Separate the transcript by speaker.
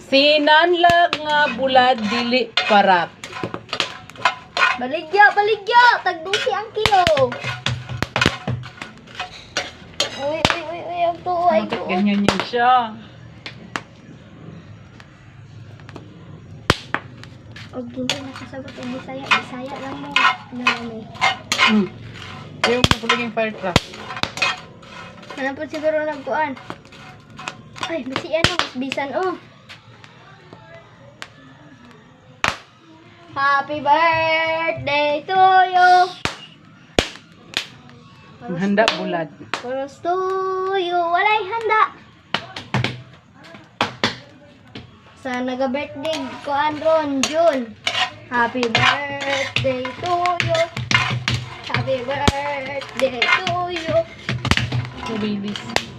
Speaker 1: Sinanlag nga bulad dili parat.
Speaker 2: Baligya, baligya! Tagdusi ang kilo! Uy, ang tuwa,
Speaker 1: Bakit ganyan yun siya?
Speaker 2: Og hindi nakasagot ang Bisaya. Bisaya lang mo. Nalami.
Speaker 1: Yung magulingin fire truck.
Speaker 2: Ano po siguro nagkuan? Ay, basi ano, bisan oh. Happy birthday to you.
Speaker 1: Ang handa bulad.
Speaker 2: Paros to you. Walay handa. Sa naga-birthday kuan ron, June. Happy birthday to you. Happy birthday to you.
Speaker 1: Two babies.